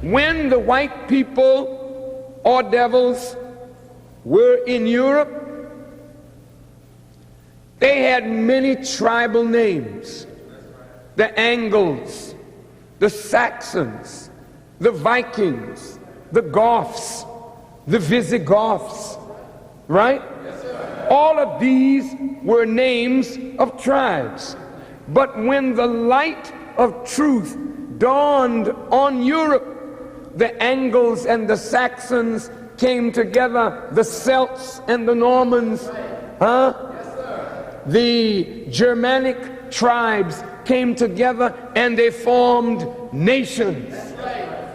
When the white people or devils were in Europe, they had many tribal names. The Angles, the Saxons, the Vikings, the Goths, the Visigoths, right? All of these were names of tribes. But when the light of truth dawned on Europe, the Angles and the Saxons came together, the Celts and the Normans, the Germanic tribes came together and they formed nations.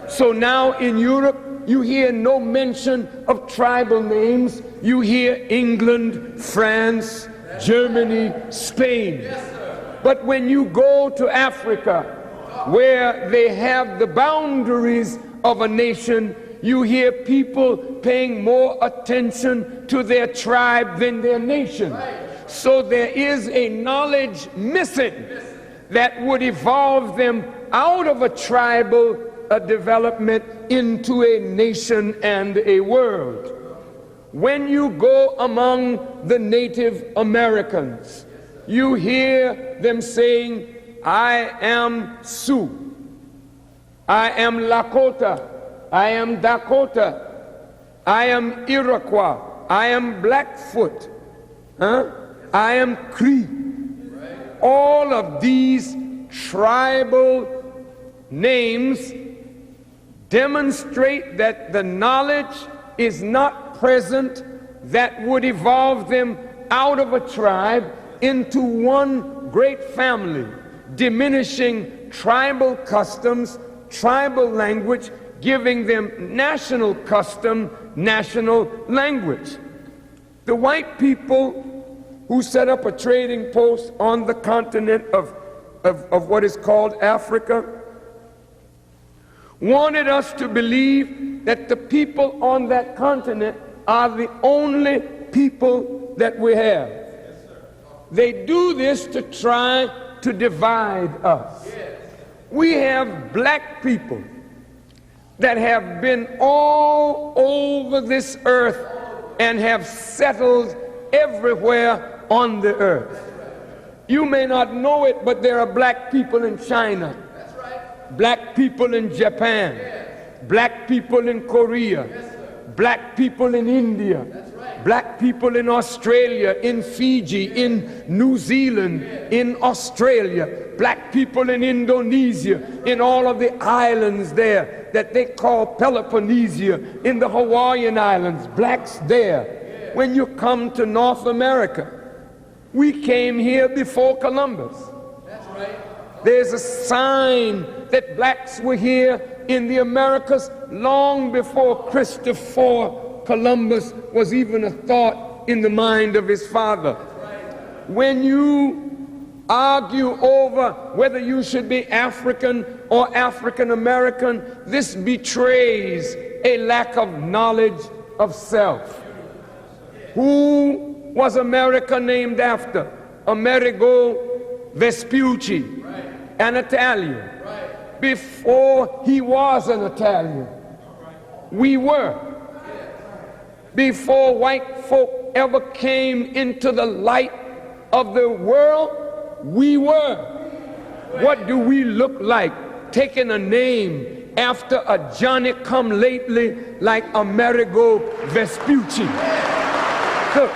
So now in Europe, you hear no mention of tribal names. You hear England, France, Germany, Spain. But when you go to Africa, where they have the boundaries of a nation, you hear people paying more attention to their tribe than their nation. So there is a knowledge missing that would evolve them out of a tribal development into a nation and a world. When you go among the Native Americans, you hear them saying, I am Sioux, I am Lakota, I am Dakota, I am Iroquois, I am Blackfoot, I am Cree. All of these tribal names demonstrate that the knowledge is not present that would evolve them out of a tribe into one great family, diminishing tribal customs, tribal language, giving them national custom, national language. The white people who set up a trading post on the continent of what is called Africa wanted us to believe that the people on that continent are the only people that we have. They do this to try to divide us. We have black people that have been all over this earth and have settled everywhere on the earth. You may not know it, but there are black people in China, black people in Japan, black people in Korea, black people in India, black people in Australia, in Fiji, in New Zealand, in Australia, black people in Indonesia, in all of the islands there that they call Peloponnesia, in the Hawaiian Islands, blacks there. When you come to North America, we came here before Columbus. There's a sign that blacks were here in the Americas long before Christopher Columbus was even a thought in the mind of his father. When you argue over whether you should be African or African American, this betrays a lack of knowledge of self. Who was America named after? Amerigo Vespucci, an Italian. Before he was an Italian, we were. Before white folk ever came into the light of the world, we were. What do we look like? Taking a name after a Johnny-come-lately like Amerigo Vespucci. Look.